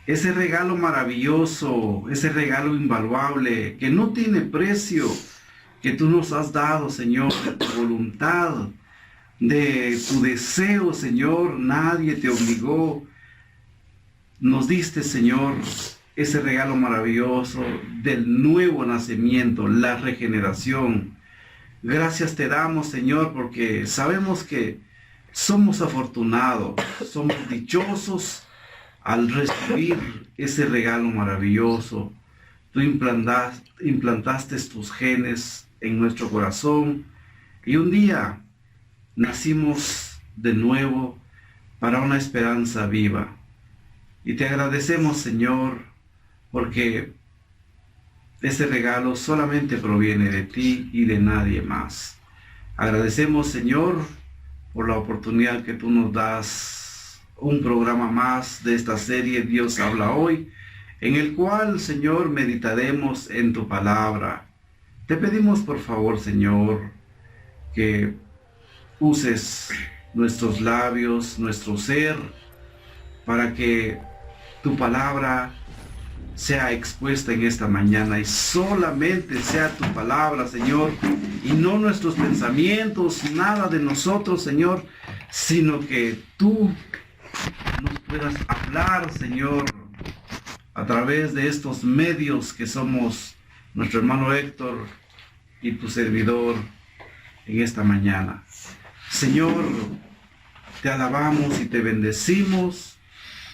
ese regalo maravilloso, ese regalo invaluable, que no tiene precio, que tú nos has dado, Señor, de tu voluntad, de tu deseo, Señor. Nadie te obligó. Nos diste, Señor, ese regalo maravilloso del nuevo nacimiento, la regeneración. Gracias te damos, Señor, porque sabemos que somos afortunados, somos dichosos al recibir ese regalo maravilloso. Tú implantaste tus genes en nuestro corazón y un día nacimos de nuevo para una esperanza viva. Y te agradecemos, Señor, porque ese regalo solamente proviene de ti y de nadie más. Agradecemos, Señor, por la oportunidad que tú nos das, un programa más de esta serie Dios habla hoy, en el cual, Señor, meditaremos en tu palabra. Te pedimos, por favor, Señor, que uses nuestros labios, nuestro ser, para que tu palabra sea expuesta en esta mañana y solamente sea tu palabra, Señor, y no nuestros pensamientos, nada de nosotros, Señor, sino que tú nos puedas hablar, Señor, a través de estos medios que somos nuestro hermano Héctor y tu servidor en esta mañana. Señor, te alabamos y te bendecimos.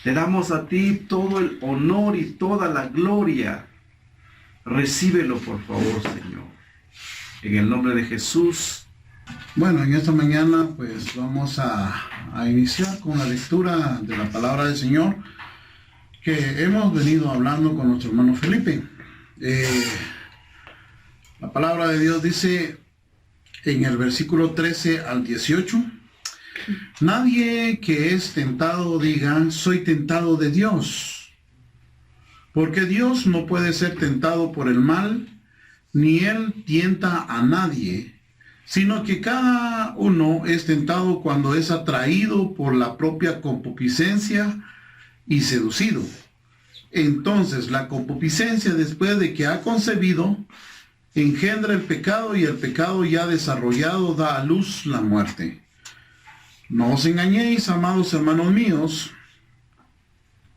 Te damos a ti todo el honor y toda la gloria. Recíbelo, por favor, Señor. En el nombre de Jesús. Bueno, en esta mañana pues vamos a iniciar con la lectura de la palabra del Señor que hemos venido hablando con nuestro hermano Felipe. La palabra de Dios dice en el versículo 13 al 18: nadie que es tentado diga, soy tentado de Dios, porque Dios no puede ser tentado por el mal, ni Él tienta a nadie, sino que cada uno es tentado cuando es atraído por la propia concupiscencia y seducido. Entonces la concupiscencia, después de que ha concebido, engendra el pecado, y el pecado ya desarrollado da a luz la muerte. No os engañéis, amados hermanos míos,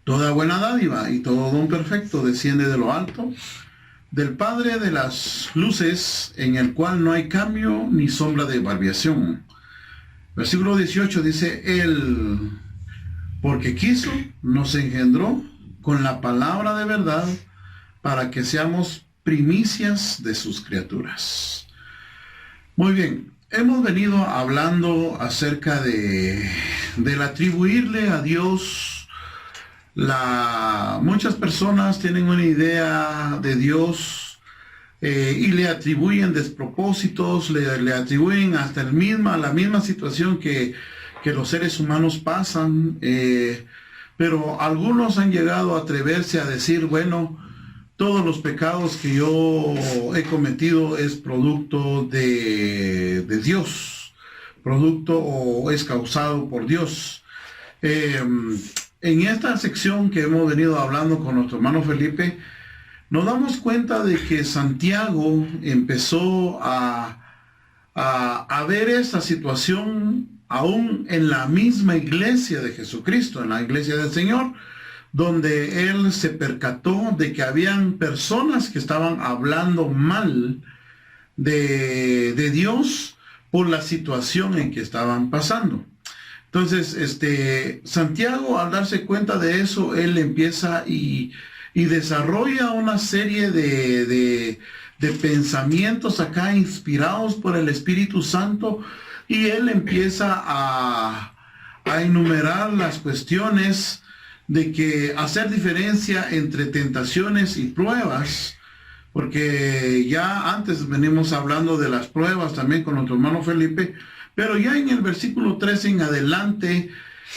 toda buena dádiva y todo don perfecto desciende de lo alto, del Padre de las luces, en el cual no hay cambio ni sombra de variación. Versículo 18 dice, Él, porque quiso, nos engendró con la palabra de verdad, para que seamos primicias de sus criaturas. Muy bien. Hemos venido hablando acerca del atribuirle a Dios. Muchas personas tienen una idea de Dios y le atribuyen despropósitos, le atribuyen hasta la misma situación que los seres humanos pasan. Pero algunos han llegado a atreverse a decir, bueno, todos los pecados que yo he cometido es producto de Dios, producto o es causado por Dios. En esta sección que hemos venido hablando con nuestro hermano Felipe, nos damos cuenta de que Santiago empezó a ver esta situación aún en la misma iglesia de Jesucristo, en la iglesia del Señor, donde él se percató de que habían personas que estaban hablando mal de Dios por la situación en que estaban pasando. Entonces, Santiago, al darse cuenta de eso, él empieza y desarrolla una serie de pensamientos acá inspirados por el Espíritu Santo, y él empieza a enumerar las cuestiones de que hacer diferencia entre tentaciones y pruebas, porque ya antes venimos hablando de las pruebas también con nuestro hermano Felipe, pero ya en el versículo 13 en adelante,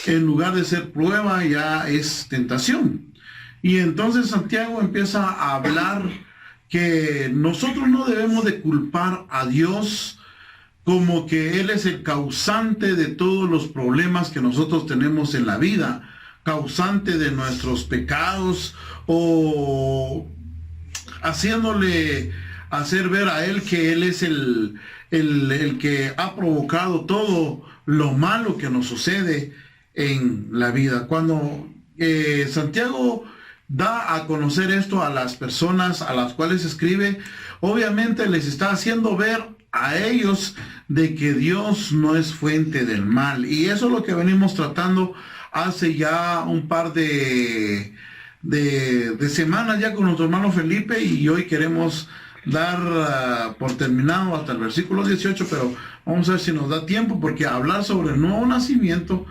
en lugar de ser prueba, ya es tentación. Y entonces Santiago empieza a hablar que nosotros no debemos de culpar a Dios como que Él es el causante de todos los problemas que nosotros tenemos en la vida, causante de nuestros pecados, o haciéndole hacer ver a él que él es el que ha provocado todo lo malo que nos sucede en la vida. Cuando Santiago da a conocer esto a las personas a las cuales escribe, obviamente les está haciendo ver a ellos de que Dios no es fuente del mal. Y eso es lo que venimos tratando hace ya un par de semanas ya con nuestro hermano Felipe, y hoy queremos dar por terminado hasta el versículo 18, pero vamos a ver si nos da tiempo, porque hablar sobre el nuevo nacimiento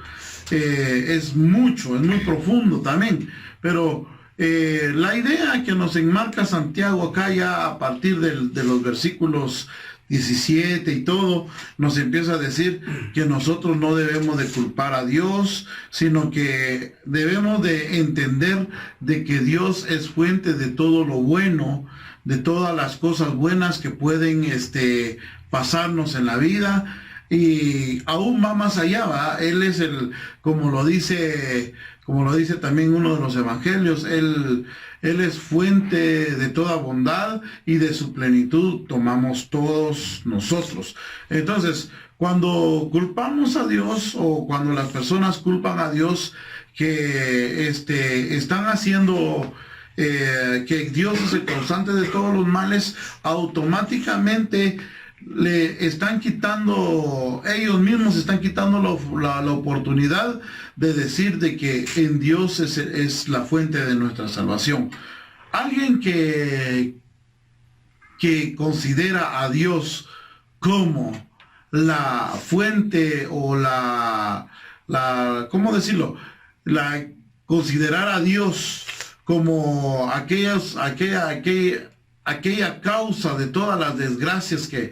es mucho, es muy profundo también. Pero la idea que nos enmarca Santiago acá ya a partir de los versículos 17 y todo, nos empieza a decir que nosotros no debemos de culpar a Dios, sino que debemos de entender de que Dios es fuente de todo lo bueno, de todas las cosas buenas que pueden pasarnos en la vida, y aún va más allá, ¿va? Él es como lo dice también uno de los evangelios, él es fuente de toda bondad, y de su plenitud tomamos todos nosotros. Entonces, cuando culpamos a Dios, o cuando las personas culpan a Dios que están haciendo que Dios es el causante de todos los males, automáticamente le están quitando, ellos mismos están quitando la oportunidad de decir de que en Dios es la fuente de nuestra salvación. Alguien que considera a Dios como la fuente, o ¿cómo decirlo? Considerar a Dios como aquella causa de todas las desgracias que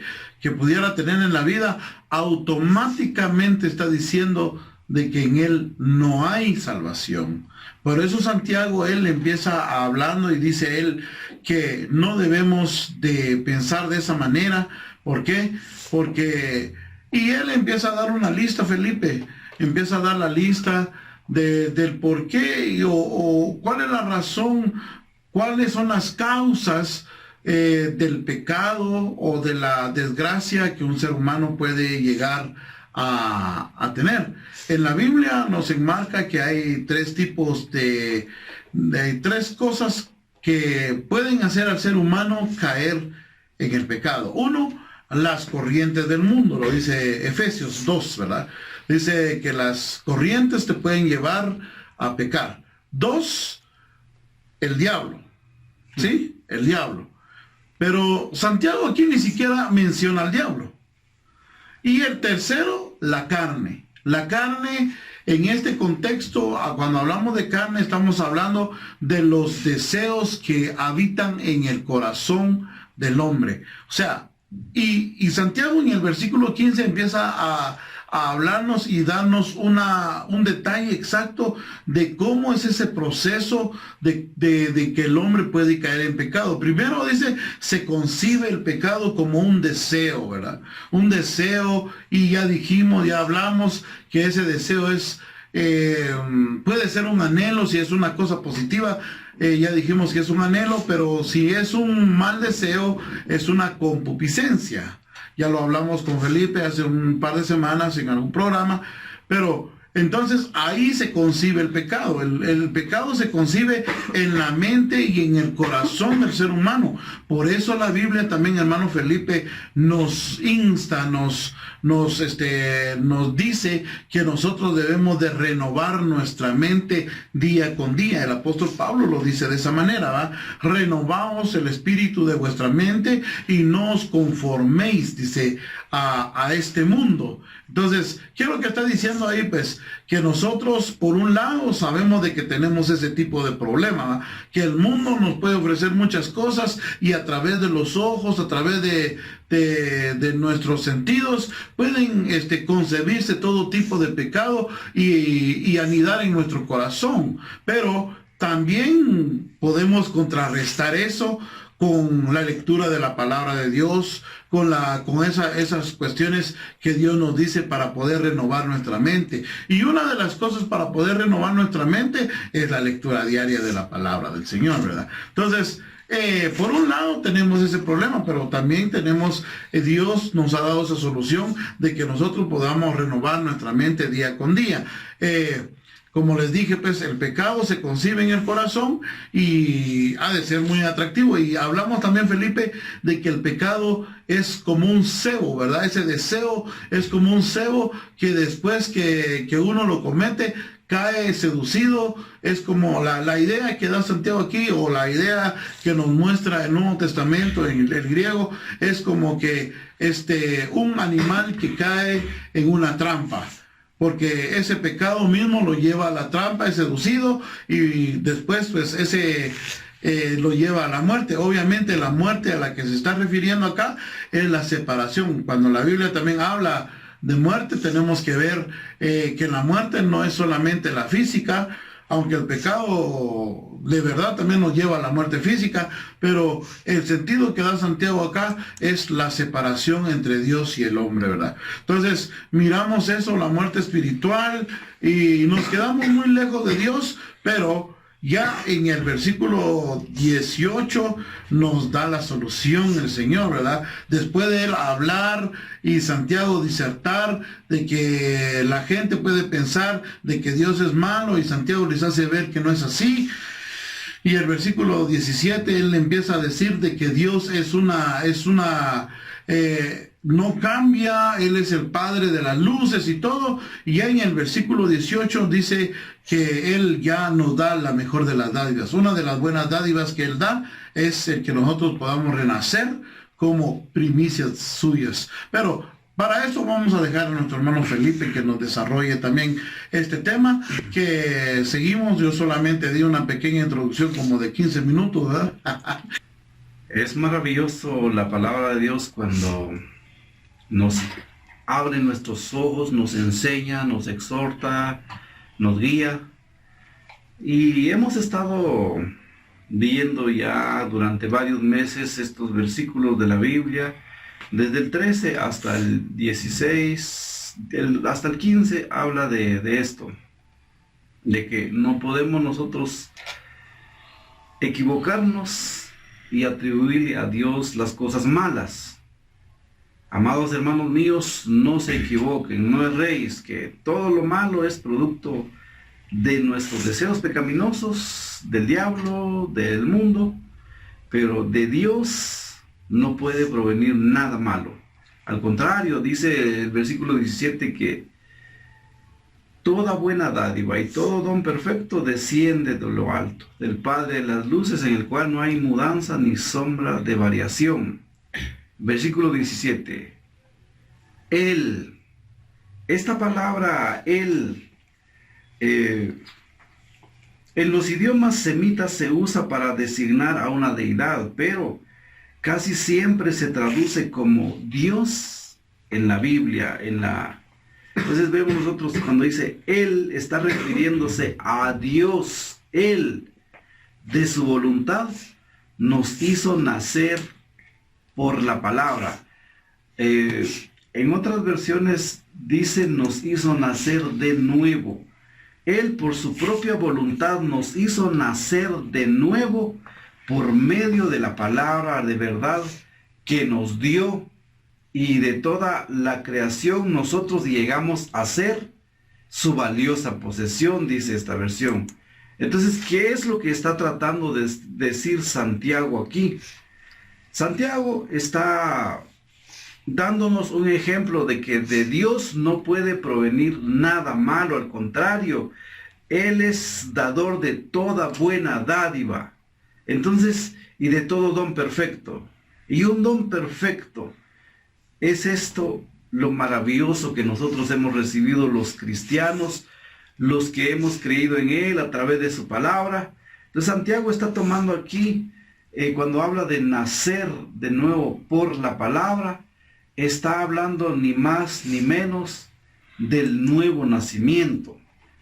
pudiera tener en la vida, automáticamente está diciendo de que en él no hay salvación. Por eso Santiago, él empieza hablando y dice él que no debemos de pensar de esa manera. ¿Por qué? Y él empieza a dar una lista, Felipe, empieza a dar la lista del por qué, o cuál es la razón, cuáles son las causas del pecado o de la desgracia que un ser humano puede llegar a tener. En la Biblia nos enmarca que hay tres tipos de tres cosas que pueden hacer al ser humano caer en el pecado. Uno, las corrientes del mundo, lo dice Efesios 2, ¿verdad? Dice que las corrientes te pueden llevar a pecar. Dos, el diablo, ¿sí? El diablo. Pero Santiago aquí ni siquiera menciona al diablo. Y el tercero, la carne. La carne, en este contexto, cuando hablamos de carne, estamos hablando de los deseos que habitan en el corazón del hombre. O sea, y Santiago en el versículo 15 empieza a hablarnos y darnos un detalle exacto de cómo es ese proceso de que el hombre puede caer en pecado. Primero dice, se concibe el pecado como un deseo, ¿verdad? Un deseo, y ya dijimos, ya hablamos que ese deseo puede ser un anhelo si es una cosa positiva. Ya dijimos que es un anhelo, pero si es un mal deseo, es una concupiscencia. Ya lo hablamos con Felipe hace un par de semanas en algún programa, pero entonces ahí se concibe el pecado. El pecado se concibe en la mente y en el corazón del ser humano. Por eso la Biblia también, hermano Felipe, nos insta, nos dice que nosotros debemos de renovar nuestra mente día con día. El apóstol Pablo lo dice de esa manera, ¿va? Renovaos el espíritu de vuestra mente y no os conforméis, dice, a este mundo. Entonces, ¿qué es lo que está diciendo ahí? Pues que nosotros, por un lado, sabemos de que tenemos ese tipo de problema, ¿va? Que el mundo nos puede ofrecer muchas cosas, y a través de los ojos, a través de nuestros sentidos, pueden concebirse todo tipo de pecado y anidar en nuestro corazón. Pero también podemos contrarrestar eso con la lectura de la palabra de Dios, con esas cuestiones que Dios nos dice para poder renovar nuestra mente. Y una de las cosas para poder renovar nuestra mente es la lectura diaria de la palabra del Señor, ¿verdad? Entonces, por un lado tenemos ese problema, pero también tenemos, Dios nos ha dado esa solución de que nosotros podamos renovar nuestra mente día con día. Como les dije, pues el pecado se concibe en el corazón y ha de ser muy atractivo. Y hablamos también, Felipe, de que el pecado es como un cebo, ¿verdad? Ese deseo es como un cebo que después que uno lo comete, cae seducido. Es como la idea que da Santiago aquí, o la idea que nos muestra el Nuevo Testamento en el griego, es como que un animal que cae en una trampa. Porque ese pecado mismo lo lleva a la trampa, es seducido, y después pues lo lleva a la muerte. Obviamente la muerte a la que se está refiriendo acá es la separación. Cuando la Biblia también habla de muerte, tenemos que ver que la muerte no es solamente la física, aunque el pecado de verdad también nos lleva a la muerte física, pero el sentido que da Santiago acá es la separación entre Dios y el hombre, ¿verdad? Entonces, miramos eso, la muerte espiritual, y nos quedamos muy lejos de Dios, pero ya en el versículo 18 nos da la solución el Señor, ¿verdad? Después de él hablar y Santiago disertar de que la gente puede pensar de que Dios es malo, y Santiago les hace ver que no es así. Y el versículo 17 él empieza a decir de que Dios no cambia, Él es el Padre de las luces y todo. Y ya en el versículo 18 dice que Él ya nos da la mejor de las dádivas. Una de las buenas dádivas que Él da es el que nosotros podamos renacer como primicias suyas. Pero para eso vamos a dejar a nuestro hermano Felipe que nos desarrolle también este tema, que seguimos. Yo solamente di una pequeña introducción como de 15 minutos, ¿verdad? Es maravilloso la palabra de Dios cuando nos abre nuestros ojos, nos enseña, nos exhorta, nos guía. Y hemos estado viendo ya durante varios meses estos versículos de la Biblia, desde el 13 hasta el 16, hasta el 15 habla de esto, de que no podemos nosotros equivocarnos y atribuirle a Dios las cosas malas. Amados hermanos míos, no se equivoquen, no erréis, que todo lo malo es producto de nuestros deseos pecaminosos, del diablo, del mundo, pero de Dios no puede provenir nada malo. Al contrario, dice el versículo 17 que toda buena dádiva y todo don perfecto desciende de lo alto, del Padre de las luces, en el cual no hay mudanza ni sombra de variación. Versículo 17. Él, esta palabra Él, en los idiomas semitas se usa para designar a una deidad, pero casi siempre se traduce como Dios en la Biblia, Entonces vemos nosotros cuando dice Él, está refiriéndose a Dios. Él, de su voluntad, nos hizo nacer por la palabra. En otras versiones dice nos hizo nacer de nuevo. Él por su propia voluntad nos hizo nacer de nuevo por medio de la palabra de verdad que nos dio, y de toda la creación nosotros llegamos a ser su valiosa posesión, dice esta versión. Entonces, ¿qué es lo que está tratando de decir Santiago aquí? Santiago está dándonos un ejemplo de que de Dios no puede provenir nada malo, al contrario, Él es dador de toda buena dádiva. Entonces, y de todo don perfecto. Y un don perfecto es esto, lo maravilloso que nosotros hemos recibido los cristianos, los que hemos creído en Él a través de su palabra. Entonces Santiago está tomando aquí, cuando habla de nacer de nuevo por la palabra, está hablando ni más ni menos del nuevo nacimiento,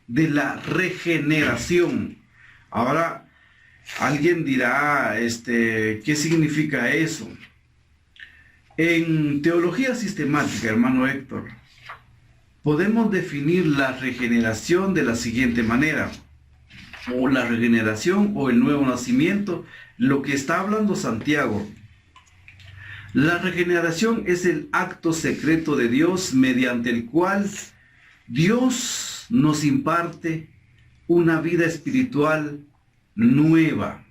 de la regeneración. Ahora, Alguien dirá, ¿qué significa eso? En teología sistemática, hermano Héctor, podemos definir la regeneración de la siguiente manera, o la regeneración o el nuevo nacimiento, lo que está hablando Santiago. La regeneración es el acto secreto de Dios mediante el cual Dios nos imparte una vida espiritual nueva.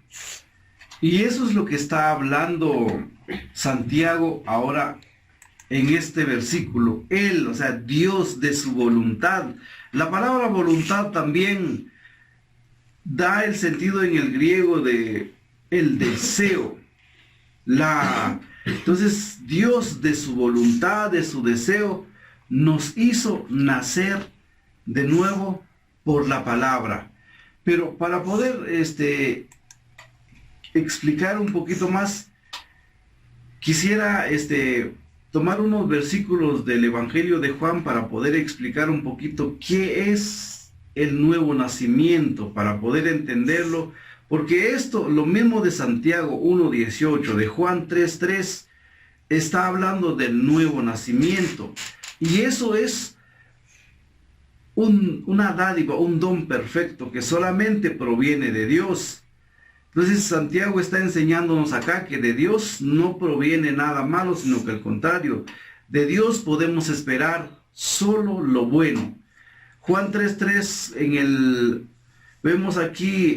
Y eso es lo que está hablando Santiago ahora en este versículo. Él, o sea, Dios de su voluntad. La palabra voluntad también da el sentido en el griego de el deseo. Entonces, Dios de su voluntad, de su deseo, nos hizo nacer de nuevo por la palabra. Pero para poder explicar un poquito más, quisiera tomar unos versículos del Evangelio de Juan para poder explicar un poquito qué es el nuevo nacimiento, para poder entenderlo, porque esto, lo mismo de Santiago 1:18, de Juan 3:3, está hablando del nuevo nacimiento, y eso es una dádiva, un don perfecto que solamente proviene de Dios. Entonces Santiago está enseñándonos acá que de Dios no proviene nada malo, sino que al contrario, de Dios podemos esperar solo lo bueno. Juan 3:3, vemos aquí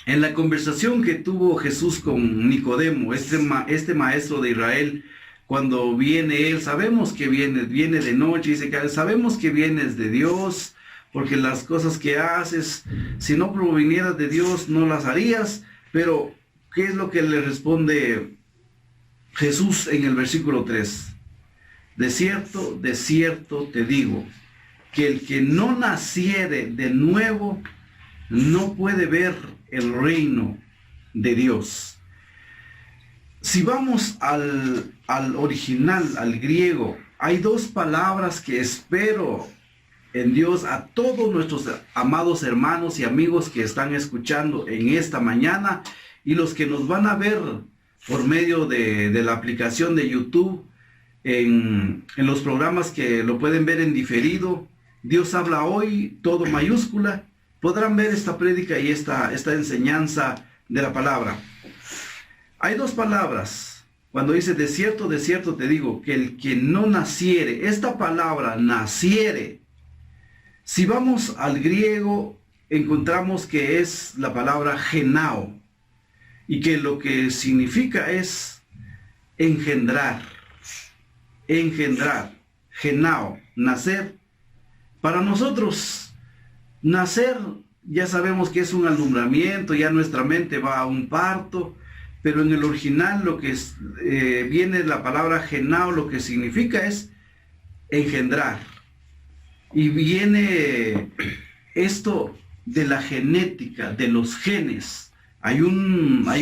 en la conversación que tuvo Jesús con Nicodemo, este maestro de Israel. Cuando viene él, sabemos que viene de noche, dice que sabemos que vienes de Dios, porque las cosas que haces, si no provinieras de Dios, no las harías. Pero, ¿qué es lo que le responde Jesús en el versículo 3? De cierto te digo, que el que no naciere de nuevo, no puede ver el reino de Dios. Si vamos al original, al griego, hay dos palabras que espero en Dios a todos nuestros amados hermanos y amigos que están escuchando en esta mañana, y los que nos van a ver por medio de la aplicación de YouTube, en los programas que lo pueden ver en diferido. Dios habla hoy, todo mayúscula. Podrán ver esta prédica y esta enseñanza de la palabra. Hay dos palabras. Cuando dice de cierto te digo, que el que no naciere, esta palabra naciere, si vamos al griego, encontramos que es la palabra genao, y que lo que significa es engendrar, genao, nacer. Para nosotros, nacer, ya sabemos que es un alumbramiento, ya nuestra mente va a un parto, pero en el original lo que viene la palabra genao, lo que significa es engendrar. Y viene esto de la genética, de los genes. Hay una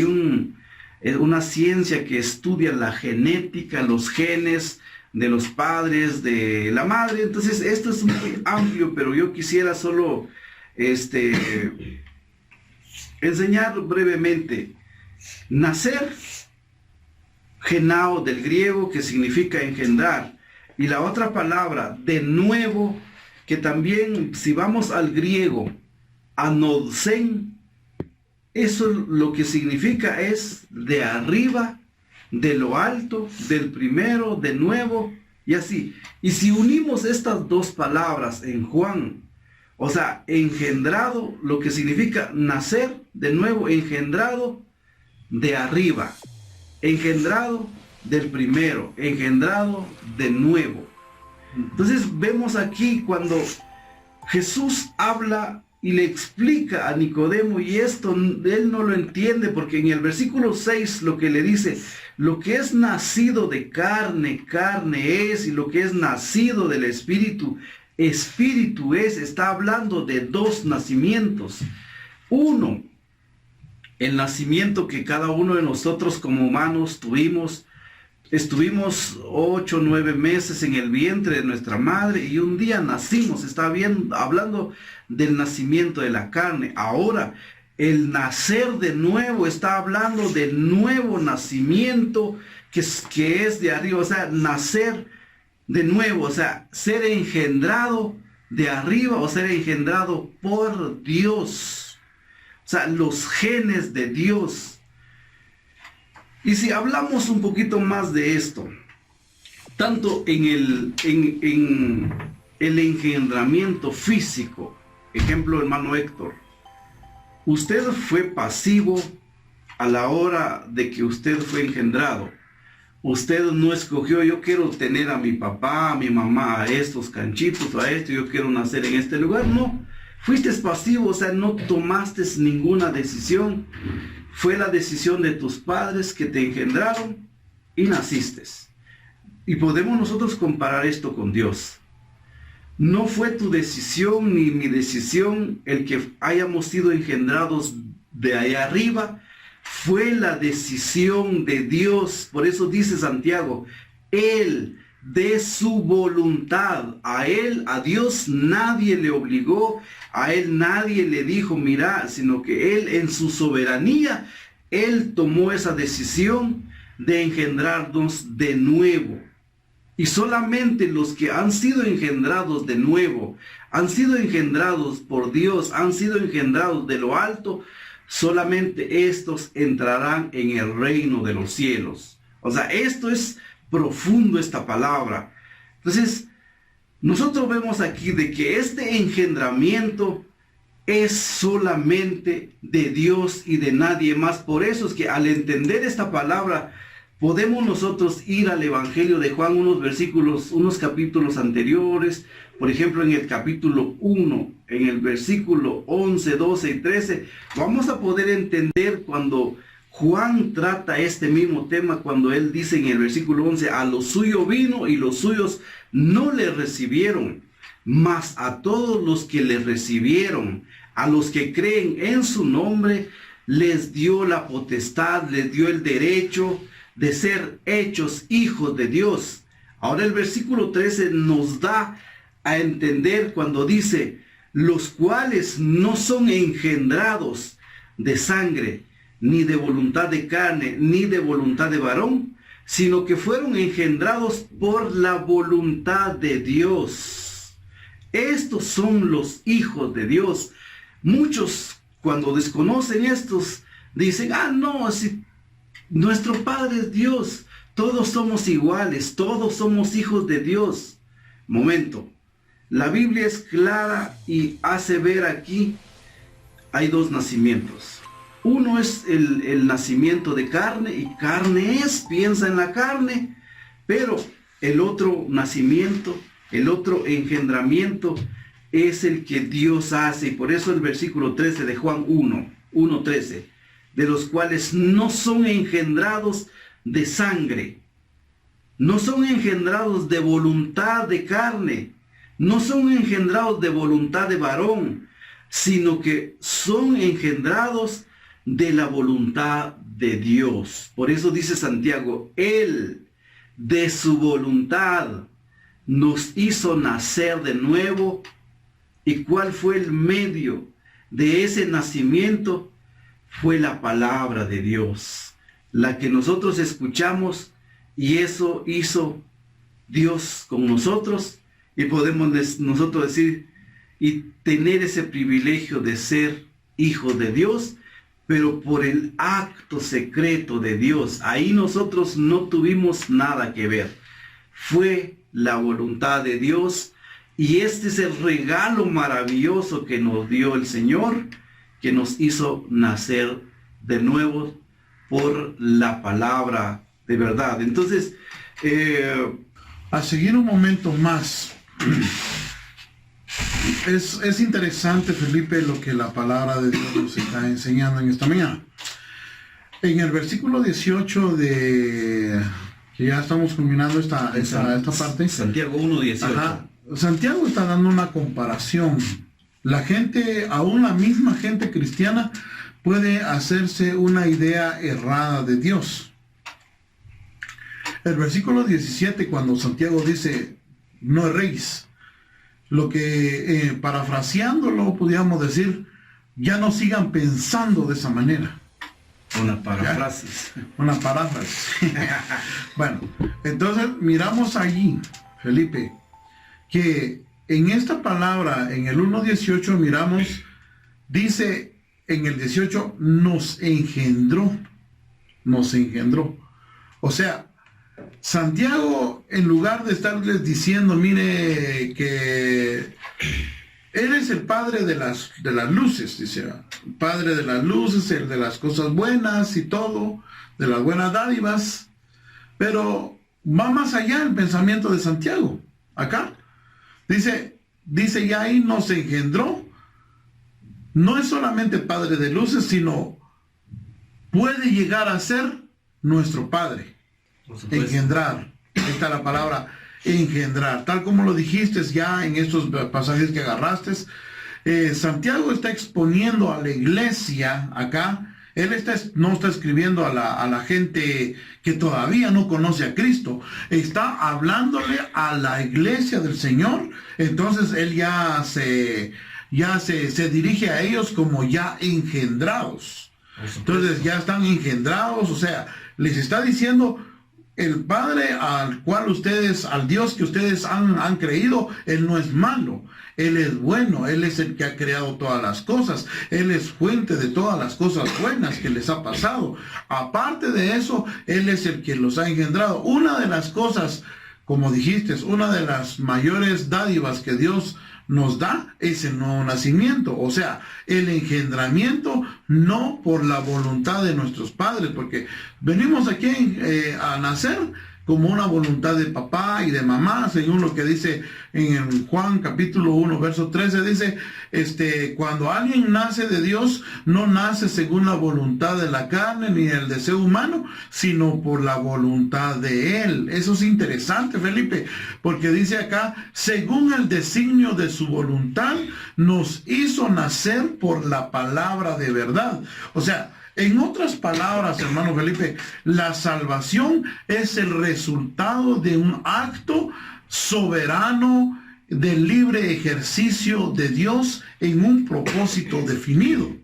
ciencia que estudia la genética, los genes de los padres, de la madre. Entonces esto es muy amplio, pero yo quisiera solo enseñar brevemente. Nacer, genao del griego, que significa engendrar, y la otra palabra, de nuevo, que también, si vamos al griego, anodsen, eso lo que significa es de arriba, de lo alto, del primero, de nuevo, y así. Y si unimos estas dos palabras en Juan, o sea, engendrado, lo que significa nacer, de nuevo, engendrado de arriba, engendrado del primero, engendrado de nuevo. Entonces vemos aquí cuando Jesús habla y le explica a Nicodemo, y esto él no lo entiende, porque en el versículo 6 lo que le dice, lo que es nacido de carne, carne es, y lo que es nacido del espíritu, espíritu es. Está hablando de dos nacimientos. Uno, el nacimiento que cada uno de nosotros como humanos tuvimos. Estuvimos 8 o 9 meses en el vientre de nuestra madre y un día nacimos. Está bien hablando del nacimiento de la carne. Ahora, el nacer de nuevo, está hablando de nuevo nacimiento que es de arriba, o sea, nacer de nuevo, o sea, ser engendrado de arriba o ser engendrado por Dios. O sea, los genes de Dios. Y si hablamos un poquito más de esto, tanto en el engendramiento físico, ejemplo, hermano Héctor, usted fue pasivo a la hora de que usted fue engendrado. Usted no escogió, yo quiero tener a mi papá, a mi mamá, a estos canchitos, a esto, yo quiero nacer en este lugar. No, fuiste pasivo, o sea, no tomaste ninguna decisión. Fue la decisión de tus padres que te engendraron y naciste. Y podemos nosotros comparar esto con Dios. No fue tu decisión ni mi decisión el que hayamos sido engendrados de allá arriba. Fue la decisión de Dios. Por eso dice Santiago, Él de su voluntad, a Él, a Dios nadie le obligó, a Él nadie le dijo, mira, sino que Él en su soberanía, Él tomó esa decisión de engendrarnos de nuevo. Y solamente los que han sido engendrados de nuevo, han sido engendrados por Dios, han sido engendrados de lo alto, solamente estos entrarán en el reino de los cielos. O sea, esto es profundo, esta palabra. Entonces, nosotros vemos aquí de que este engendramiento es solamente de Dios y de nadie más. Por eso es que al entender esta palabra, podemos nosotros ir al Evangelio de Juan, unos capítulos anteriores. Por ejemplo, en el capítulo 1, en el versículo 11, 12 y 13, vamos a poder entender cuando Juan trata este mismo tema, cuando él dice en el versículo 11, a lo suyo vino y los suyos no le recibieron, mas a todos los que le recibieron, a los que creen en su nombre, les dio la potestad, les dio el derecho de ser hechos hijos de Dios. Ahora el versículo 13 nos da a entender cuando dice, los cuales no son engendrados de sangre, ni de voluntad de carne, ni de voluntad de varón, sino que fueron engendrados por la voluntad de Dios. Estos son los hijos de Dios. Muchos, cuando desconocen estos, dicen, no, si nuestro Padre es Dios, todos somos iguales, todos somos hijos de Dios. Momento, la Biblia es clara y hace ver aquí, hay dos nacimientos. Uno es el nacimiento de carne, y carne es, piensa en la carne, pero el otro nacimiento, el otro engendramiento es el que Dios hace. Y por eso el versículo 13 de Juan 1:13, de los cuales no son engendrados de sangre, no son engendrados de voluntad de carne, no son engendrados de voluntad de varón, sino que son engendrados de la voluntad de Dios. Por eso dice Santiago, Él de su voluntad nos hizo nacer de nuevo. ¿Y cuál fue el medio de ese nacimiento? Fue la palabra de Dios, la que nosotros escuchamos, y eso hizo Dios con nosotros, y podemos nosotros decir y tener ese privilegio de ser hijos de Dios, pero por el acto secreto de Dios. Ahí nosotros no tuvimos nada que ver. Fue la voluntad de Dios, y este es el regalo maravilloso que nos dio el Señor, que nos hizo nacer de nuevo por la palabra de verdad. Entonces, a seguir un momento más, es interesante, Felipe, lo que la palabra de Dios nos está enseñando en esta mañana. En el versículo 18 que ya estamos culminando esta parte. Santiago 1:18. Santiago está dando una comparación. La gente, aún la misma gente cristiana, puede hacerse una idea errada de Dios. El versículo 17, cuando Santiago dice, no erréis, lo que parafraseándolo podríamos decir, ya no sigan pensando de esa manera. Una paráfrasis. Una paráfrasis. Bueno, entonces miramos allí, Felipe, que en esta palabra, en el 1.18, miramos, dice en el 18, nos engendró. Nos engendró. O sea, Santiago, en lugar de estarles diciendo, mire, que Él es el padre de las luces, dice, padre de las luces, el de las cosas buenas y todo, de las buenas dádivas, pero va más allá el pensamiento de Santiago. Acá dice ya ahí nos engendró. No es solamente padre de luces, sino puede llegar a ser nuestro padre. Engendrar. Ahí está la palabra engendrar, tal como lo dijiste ya en estos pasajes que agarraste. Santiago está exponiendo a la iglesia acá. Él no está escribiendo a la gente que todavía no conoce a Cristo. Está hablándole a la iglesia del Señor. Entonces él ya se dirige a ellos como ya engendrados. Entonces ya están engendrados, o sea, les está diciendo: el Padre al Dios que ustedes han creído, Él no es malo, Él es bueno, Él es el que ha creado todas las cosas, Él es fuente de todas las cosas buenas que les ha pasado. Aparte de eso, Él es el que los ha engendrado. Una de las cosas, como dijiste, una de las mayores dádivas que Dios nos da es el nuevo nacimiento, o sea, el engendramiento no por la voluntad de nuestros padres, porque venimos aquí a nacer como una voluntad de papá y de mamá, según lo que dice en Juan capítulo 1, verso 13, dice, cuando alguien nace de Dios, no nace según la voluntad de la carne ni el deseo humano, sino por la voluntad de Él. Eso es interesante, Felipe, porque dice acá, según el designio de su voluntad, nos hizo nacer por la palabra de verdad. O sea, en otras palabras, hermano Felipe, la salvación es el resultado de un acto soberano del libre ejercicio de Dios en un propósito definido. O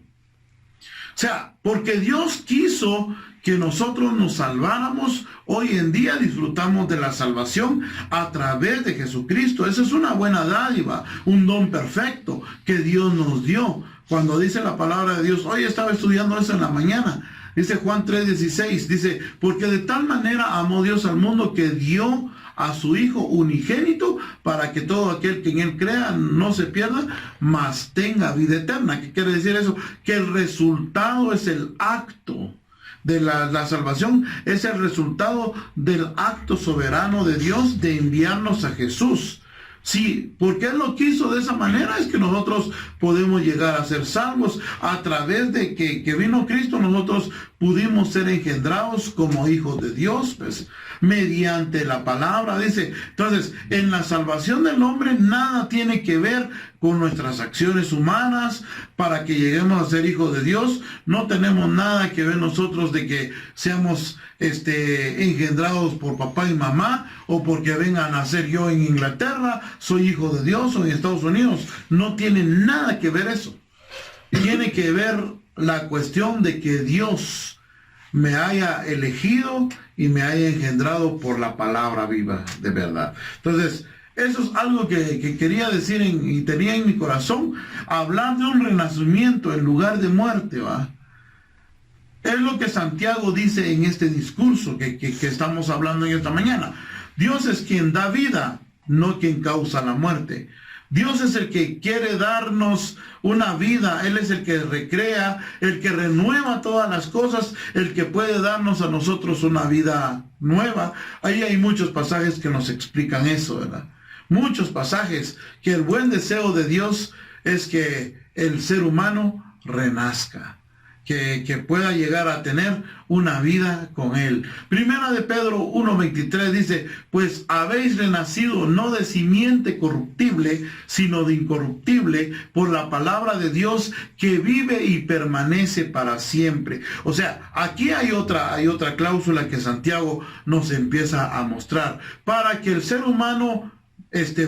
sea, porque Dios quiso que nosotros nos salváramos, hoy en día disfrutamos de la salvación a través de Jesucristo. Esa es una buena dádiva, un don perfecto que Dios nos dio. Cuando dice la palabra de Dios, hoy estaba estudiando eso en la mañana, dice Juan 3:16, dice, porque de tal manera amó Dios al mundo que dio a su Hijo unigénito para que todo aquel que en Él crea no se pierda, mas tenga vida eterna. ¿Qué quiere decir eso? Que el resultado es el acto de la salvación, es el resultado del acto soberano de Dios de enviarnos a Jesús. Sí, porque Él lo quiso de esa manera, es que nosotros podemos llegar a ser salvos. A través de que vino Cristo, nosotros pudimos ser engendrados como hijos de Dios, pues, mediante la palabra, dice. Entonces, en la salvación del hombre nada tiene que ver con nuestras acciones humanas para que lleguemos a ser hijos de Dios. No tenemos nada que ver nosotros de que seamos engendrados por papá y mamá, o porque venga a nacer yo en Inglaterra, soy hijo de Dios, o en Estados Unidos. No tiene nada que ver eso. Tiene que ver la cuestión de que Dios me haya elegido y me haya engendrado por la palabra viva de verdad. Entonces, eso es algo que quería decir y tenía en mi corazón, hablar de un renacimiento en lugar de muerte, ¿va? Es lo que Santiago dice en este discurso que estamos hablando en esta mañana. Dios es quien da vida, no quien causa la muerte. Dios es el que quiere darnos una vida. Él es el que recrea, el que renueva todas las cosas, el que puede darnos a nosotros una vida nueva. Ahí hay muchos pasajes que nos explican eso, ¿verdad? Muchos pasajes que el buen deseo de Dios es que el ser humano renazca, que pueda llegar a tener una vida con Él. Primera de Pedro 1:23 dice, pues habéis renacido no de simiente corruptible, sino de incorruptible, por la palabra de Dios que vive y permanece para siempre. O sea, aquí hay otra cláusula que Santiago nos empieza a mostrar. Para que el ser humano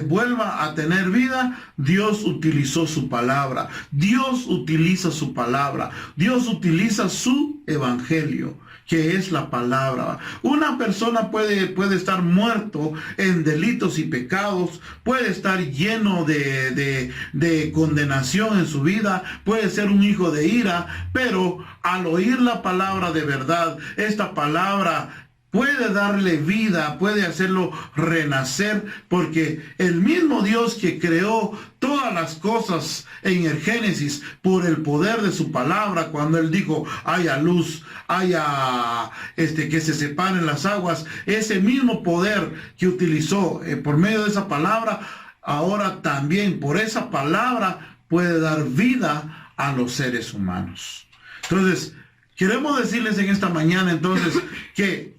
vuelva a tener vida, Dios utilizó su palabra. Dios utiliza su palabra. Dios utiliza su evangelio, que es la palabra. Una persona puede estar muerto en delitos y pecados, puede estar lleno de condenación en su vida, puede ser un hijo de ira, pero al oír la palabra de verdad, esta palabra puede darle vida, puede hacerlo renacer, porque el mismo Dios que creó todas las cosas en el Génesis por el poder de su palabra, cuando Él dijo, haya luz, haya que se separen las aguas, ese mismo poder que utilizó por medio de esa palabra, ahora también por esa palabra puede dar vida a los seres humanos. Entonces, queremos decirles en esta mañana entonces que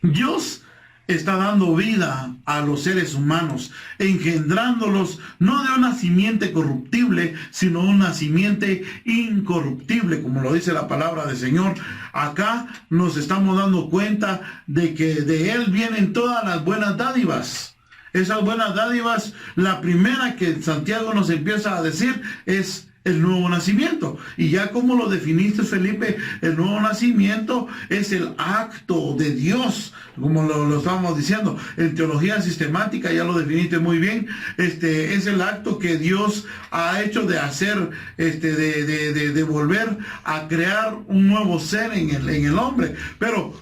Dios está dando vida a los seres humanos, engendrándolos no de una simiente corruptible, sino una simiente incorruptible, como lo dice la palabra del Señor. Acá nos estamos dando cuenta de que de Él vienen todas las buenas dádivas. Esas buenas dádivas, la primera que Santiago nos empieza a decir es el nuevo nacimiento. Y ya como lo definiste, Felipe, el nuevo nacimiento es el acto de Dios, como lo estábamos diciendo. En teología sistemática ya lo definiste muy bien. Es el acto que Dios ha hecho de hacer, de volver a crear un nuevo ser en el hombre. Pero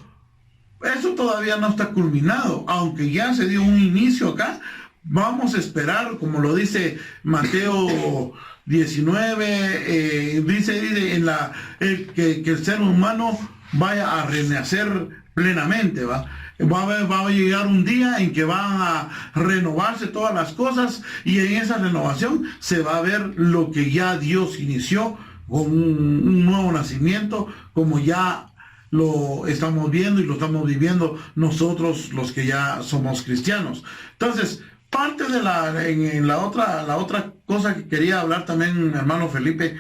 eso todavía no está culminado, aunque ya se dio un inicio acá. Vamos a esperar, como lo dice Mateo 19, dice que el ser humano vaya a renacer plenamente, va a llegar un día en que van a renovarse todas las cosas, y en esa renovación se va a ver lo que ya Dios inició con un nuevo nacimiento, como ya lo estamos viendo y lo estamos viviendo nosotros los que ya somos cristianos. Entonces, parte de la otra cosa que quería hablar también, hermano Felipe,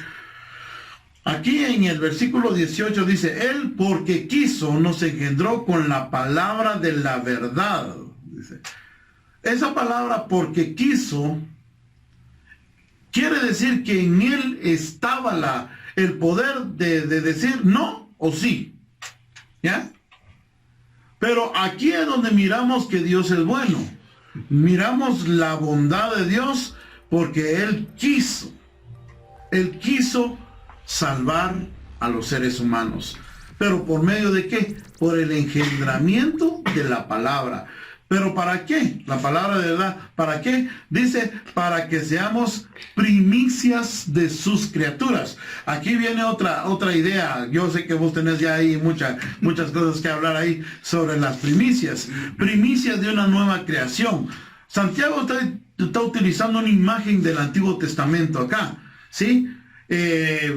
aquí en el versículo 18 dice, Él porque quiso nos engendró con la palabra de la verdad. Dice, esa palabra porque quiso quiere decir que en Él estaba el poder de decir no o sí. ¿Ya? Pero aquí es donde miramos que Dios es bueno. Miramos la bondad de Dios porque Él quiso salvar a los seres humanos. ¿Pero por medio de qué? Por el engendramiento de la palabra. ¿Pero para qué? La palabra de verdad, ¿para qué? Dice, para que seamos primicias de sus criaturas. Aquí viene otra idea. Yo sé que vos tenés ya ahí muchas cosas que hablar ahí sobre las primicias. Primicias de una nueva creación. Santiago está utilizando una imagen del Antiguo Testamento acá, ¿sí?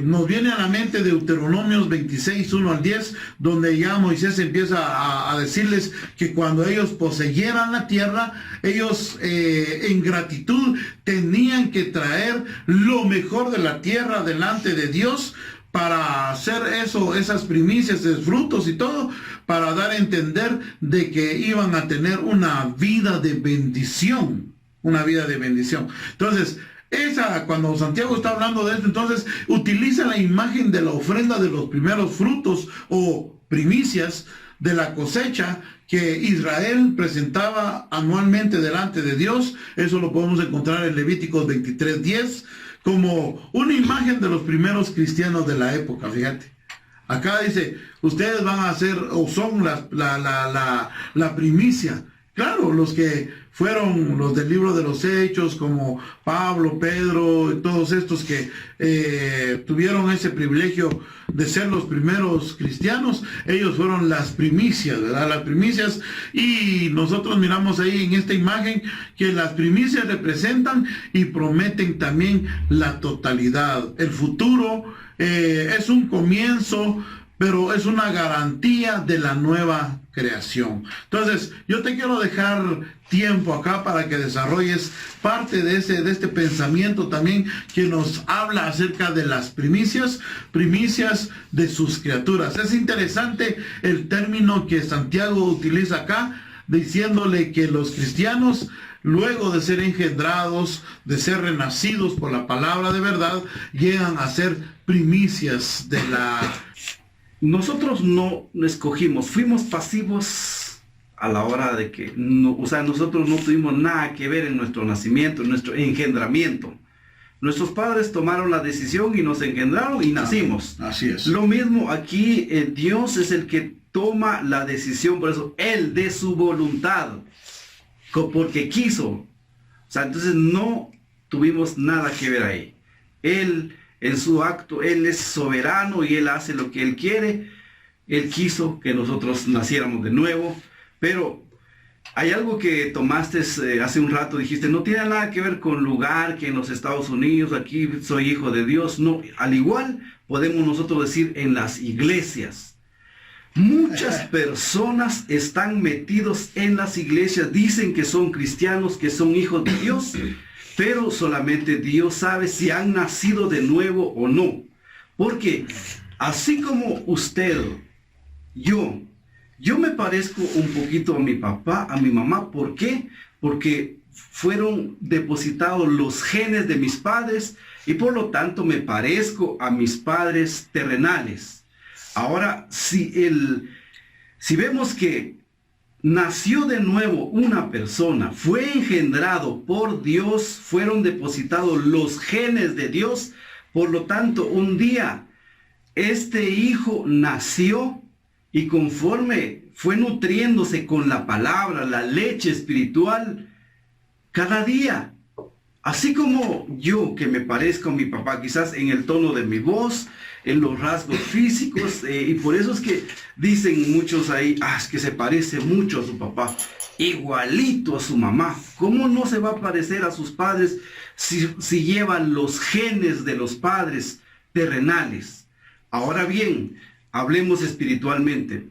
Nos viene a la mente Deuteronomios 26, 1 al 10, donde ya Moisés empieza a decirles que cuando ellos poseyeran la tierra, ellos en gratitud tenían que traer lo mejor de la tierra delante de Dios para hacer esas primicias, esos frutos y todo, para dar a entender de que iban a tener una vida de bendición, Entonces, cuando Santiago está hablando de esto, entonces utiliza la imagen de la ofrenda de los primeros frutos o primicias de la cosecha que Israel presentaba anualmente delante de Dios. Eso lo podemos encontrar en Levíticos 23:10 como una imagen de los primeros cristianos de la época. Fíjate, acá dice, ustedes van a ser o son la primicia. Claro, los que fueron los del libro de los Hechos, como Pablo, Pedro, y todos estos que tuvieron ese privilegio de ser los primeros cristianos, ellos fueron las primicias, ¿verdad? Las primicias, y nosotros miramos ahí en esta imagen que las primicias representan y prometen también la totalidad. El futuro es un comienzo, pero es una garantía de la nueva creación. Entonces, yo te quiero dejar tiempo acá para que desarrolles parte de este pensamiento también que nos habla acerca de las primicias de sus criaturas. Es interesante el término que Santiago utiliza acá, diciéndole que los cristianos, luego de ser engendrados, de ser renacidos por la palabra de verdad, llegan a ser primicias de la... Nosotros no escogimos, fuimos pasivos a la hora de que, no, o sea, nosotros no tuvimos nada que ver en nuestro nacimiento, en nuestro engendramiento. Nuestros padres tomaron la decisión y nos engendraron y nacimos. Así es. Lo mismo aquí, Dios es el que toma la decisión, por eso, Él de su voluntad, porque quiso. O sea, entonces no tuvimos nada que ver ahí. Él, en su acto, Él es soberano y Él hace lo que Él quiere. Él quiso que nosotros naciéramos de nuevo, pero hay algo que tomaste hace un rato, dijiste, no tiene nada que ver con lugar, que en los Estados Unidos, aquí soy hijo de Dios. No, al igual podemos nosotros decir en las iglesias. Muchas personas están metidos en las iglesias, dicen que son cristianos, que son hijos de Dios, pero solamente Dios sabe si han nacido de nuevo o no. Porque así como usted, yo me parezco un poquito a mi papá, a mi mamá. ¿Por qué? Porque fueron depositados los genes de mis padres y por lo tanto me parezco a mis padres terrenales. Ahora, si vemos que nació de nuevo una persona, fue engendrado por Dios, fueron depositados los genes de Dios, por lo tanto, un día este hijo nació y conforme fue nutriéndose con la palabra, la leche espiritual, cada día, así como yo que me parezco a mi papá, quizás en el tono de mi voz, en los rasgos físicos, y por eso es que dicen muchos ahí, es que se parece mucho a su papá, igualito a su mamá. ¿Cómo no se va a parecer a sus padres si llevan los genes de los padres terrenales? Ahora bien, hablemos espiritualmente.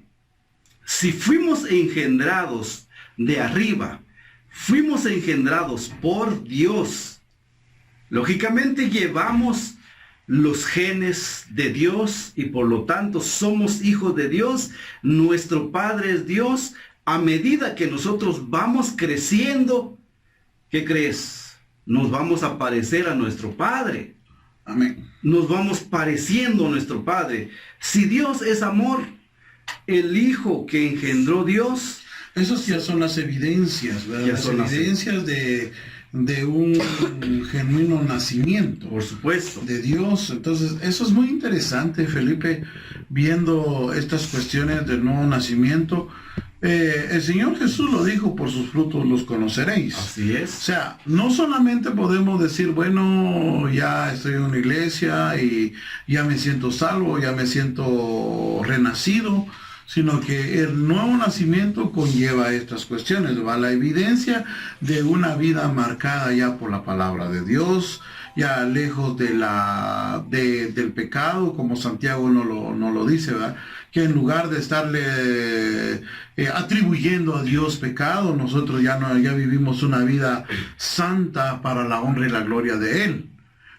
Si fuimos engendrados de arriba, fuimos engendrados por Dios, lógicamente llevamos los genes de Dios y por lo tanto somos hijos de Dios. Nuestro Padre es Dios. A medida que nosotros vamos creciendo, ¿qué crees? Nos vamos a parecer a nuestro Padre. Amén. Nos vamos pareciendo a nuestro Padre. Si Dios es amor, el Hijo que engendró Dios... Esas ya son las evidencias, ¿verdad? Las evidencias de un genuino nacimiento. Por supuesto. De Dios. Entonces, eso es muy interesante, Felipe, viendo estas cuestiones del nuevo nacimiento. El Señor Jesús lo dijo, por sus frutos los conoceréis. Así es. O sea, no solamente podemos decir, bueno, ya estoy en una iglesia y ya me siento salvo, ya me siento renacido, sino que el nuevo nacimiento conlleva estas cuestiones, ¿va? La evidencia de una vida marcada ya por la palabra de Dios, ya lejos de del pecado, como Santiago no lo dice, ¿verdad? Que en lugar de estarle atribuyendo a Dios pecado, nosotros ya vivimos una vida santa para la honra y la gloria de Él.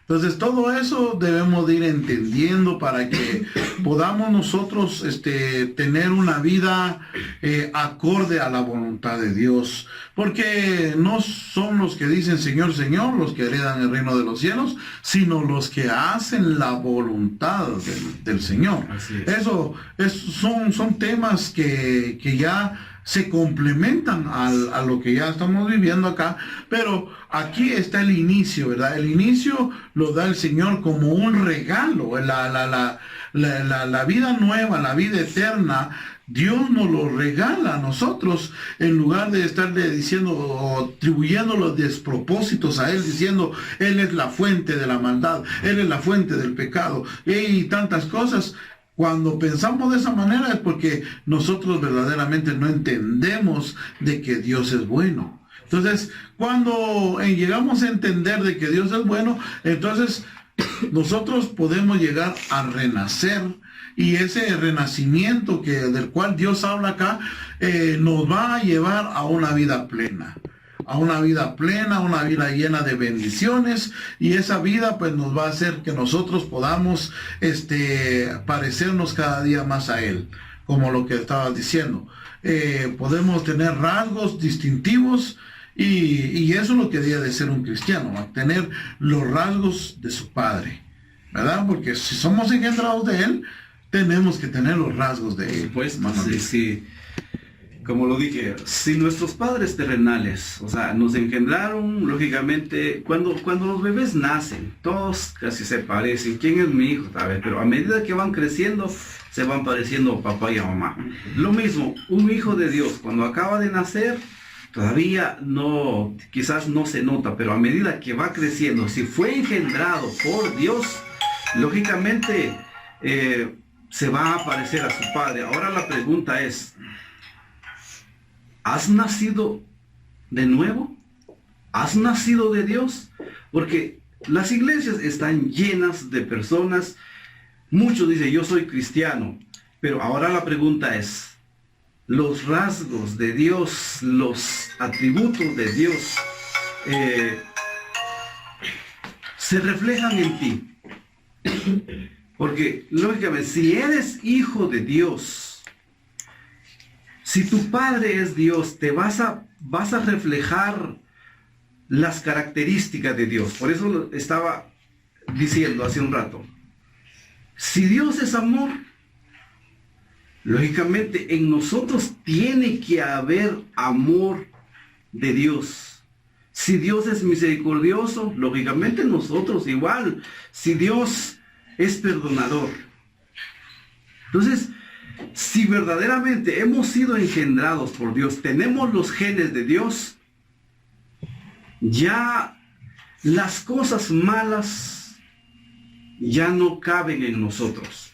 Entonces todo eso debemos de ir entendiendo para que podamos nosotros tener una vida acorde a la voluntad de Dios. Porque no son los que dicen Señor, Señor, los que heredan el reino de los cielos, sino los que hacen la voluntad del Señor. Así es. Son temas que ya se complementan a lo que ya estamos viviendo acá, pero aquí está el inicio, ¿verdad? El inicio lo da el Señor como un regalo, la vida nueva, la vida eterna. Dios nos lo regala a nosotros, en lugar de estarle diciendo o atribuyendo los despropósitos a Él, diciendo Él es la fuente de la maldad, Él es la fuente del pecado, y tantas cosas. Cuando pensamos de esa manera es porque nosotros verdaderamente no entendemos de que Dios es bueno. Entonces, cuando llegamos a entender de que Dios es bueno, entonces nosotros podemos llegar a renacer. Y ese renacimiento del cual Dios habla acá, nos va a llevar a una vida plena. A una vida plena, una vida llena de bendiciones, y esa vida pues nos va a hacer que nosotros podamos parecernos cada día más a Él. como lo que estabas diciendo. Podemos tener rasgos distintivos y eso es lo que debe de ser un cristiano, ¿no? Tener los rasgos de su padre, ¿verdad? Porque si somos engendrados de él, tenemos que tener los rasgos de él. Pues, sí. Como lo dije, si nuestros padres terrenales, o sea, nos engendraron, lógicamente, cuando los bebés nacen, todos casi se parecen. ¿Quién es mi hijo? ¿Sabes? Pero a medida que van creciendo, se van pareciendo a papá y a mamá. Lo mismo, un hijo de Dios, cuando acaba de nacer, todavía no, quizás no se nota, pero a medida que va creciendo, si fue engendrado por Dios, lógicamente se va a parecer a su padre. Ahora la pregunta es, ¿has nacido de nuevo? ¿Has nacido de Dios? Porque las iglesias están llenas de personas. Muchos dicen, yo soy cristiano. Pero ahora la pregunta es, los rasgos de Dios, los atributos de Dios, ¿se reflejan en ti? Porque, lógicamente, si eres hijo de Dios, si tu padre es Dios, te vas a reflejar las características de Dios. Por eso lo estaba diciendo hace un rato. Si Dios es amor, lógicamente en nosotros tiene que haber amor de Dios. Si Dios es misericordioso, lógicamente nosotros igual. Si Dios es perdonador. Entonces, si verdaderamente hemos sido engendrados por Dios, tenemos los genes de Dios, ya las cosas malas ya no caben en nosotros.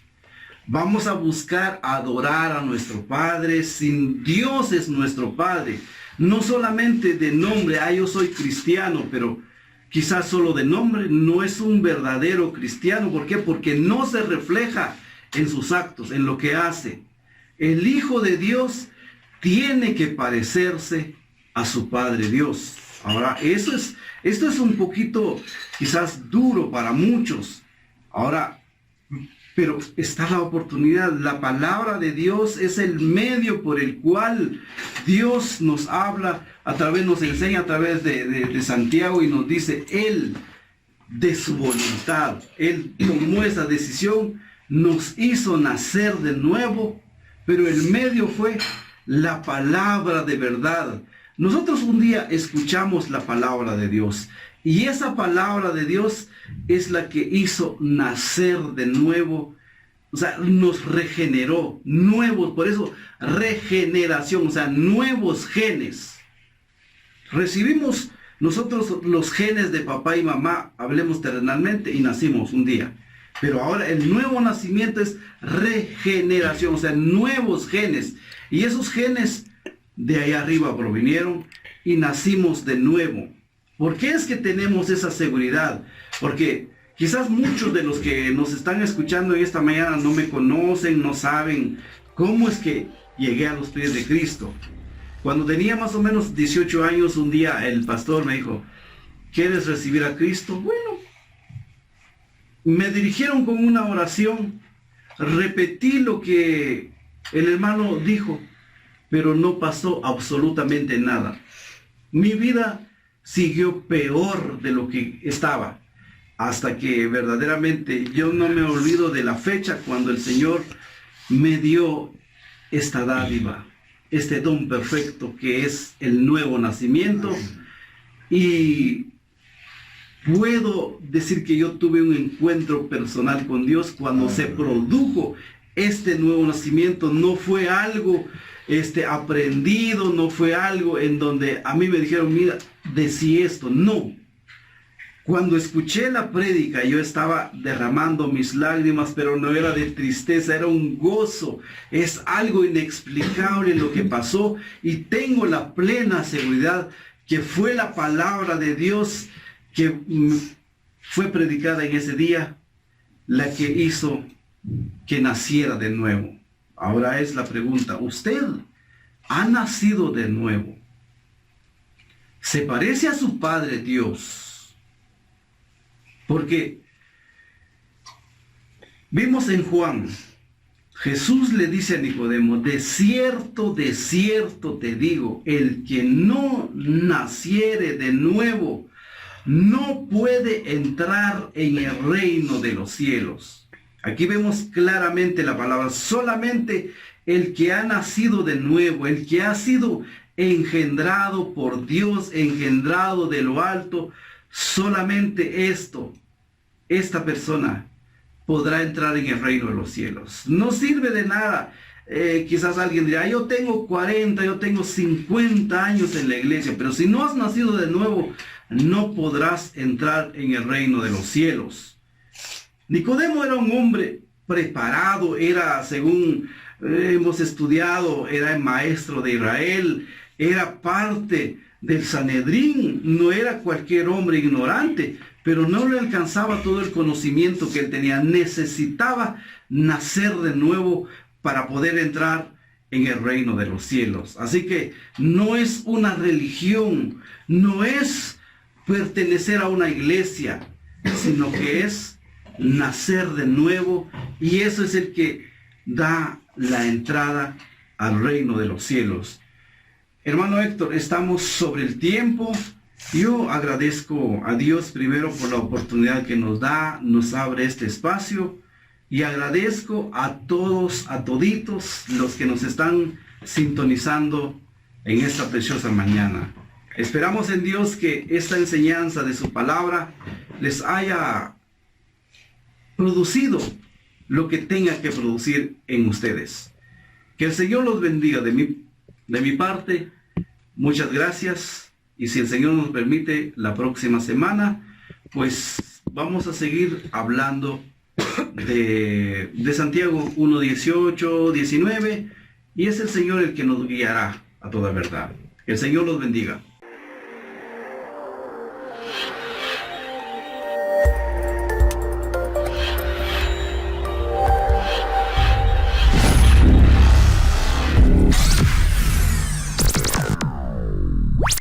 Vamos a buscar adorar a nuestro Padre. Sin Dios es nuestro Padre. No solamente de nombre, yo soy cristiano, pero quizás solo de nombre, no es un verdadero cristiano. ¿Por qué? Porque no se refleja en sus actos, en lo que hace. El Hijo de Dios tiene que parecerse a su Padre Dios. Ahora, esto es un poquito quizás duro para muchos. Ahora, pero está la oportunidad. La palabra de Dios es el medio por el cual Dios nos habla, nos enseña a través de Santiago y nos dice, Él, de su voluntad, Él tomó esa decisión, nos hizo nacer de nuevo, pero el medio fue la palabra de verdad. Nosotros un día escuchamos la palabra de Dios y esa palabra de Dios es la que hizo nacer de nuevo, o sea, nos regeneró, nuevos, por eso regeneración, o sea, nuevos genes. Recibimos nosotros los genes de papá y mamá, hablemos terrenalmente, y nacimos un día. Pero ahora el nuevo nacimiento es regeneración, o sea, nuevos genes. Y esos genes de ahí arriba provinieron y nacimos de nuevo. ¿Por qué es que tenemos esa seguridad? Porque quizás muchos de los que nos están escuchando esta mañana no me conocen, no saben cómo es que llegué a los pies de Cristo. Cuando tenía más o menos 18 años, un día el pastor me dijo, ¿quieres recibir a Cristo? Bueno, me dirigieron con una oración, repetí lo que el hermano dijo, pero no pasó absolutamente nada. Mi vida siguió peor de lo que estaba, hasta que verdaderamente yo no me olvido de la fecha cuando el Señor me dio esta dádiva, este don perfecto que es el nuevo nacimiento. Y puedo decir que yo tuve un encuentro personal con Dios cuando se produjo este nuevo nacimiento. No fue algo aprendido, no fue algo en donde a mí me dijeron, mira, decí esto. No. Cuando escuché la prédica, yo estaba derramando mis lágrimas, pero no era de tristeza, era un gozo. Es algo inexplicable lo que pasó y tengo la plena seguridad que fue la palabra de Dios que fue predicada en ese día, la que hizo que naciera de nuevo. Ahora es la pregunta, ¿usted ha nacido de nuevo? ¿Se parece a su Padre Dios? Porque vimos en Juan, Jesús le dice a Nicodemo, de cierto te digo, el que no naciere de nuevo, no puede entrar en el reino de los cielos. Aquí vemos claramente la palabra, solamente el que ha nacido de nuevo, el que ha sido engendrado por Dios, engendrado de lo alto, solamente esta persona podrá entrar en el reino de los cielos. No sirve de nada. Quizás alguien dirá, yo tengo 40, yo tengo 50 años en la iglesia, pero si no has nacido de nuevo, no podrás entrar en el reino de los cielos. Nicodemo era un hombre preparado, era, según hemos estudiado, era el maestro de Israel, era parte del Sanedrín, no era cualquier hombre ignorante, pero no le alcanzaba todo el conocimiento que él tenía. Necesitaba nacer de nuevo para poder entrar en el reino de los cielos. Así que no es una religión, no es pertenecer a una iglesia, sino que es nacer de nuevo, y eso es el que da la entrada al reino de los cielos. Hermano Héctor, estamos sobre el tiempo. Yo agradezco a Dios primero por la oportunidad que nos da, nos abre este espacio, y agradezco a todos, a toditos los que nos están sintonizando en esta preciosa mañana. Esperamos en Dios que esta enseñanza de su palabra les haya producido lo que tenga que producir en ustedes. Que el Señor los bendiga de mi parte. Muchas gracias. Y si el Señor nos permite, la próxima semana, pues vamos a seguir hablando de Santiago 1, 18, 19. Y es el Señor el que nos guiará a toda verdad. Que el Señor los bendiga.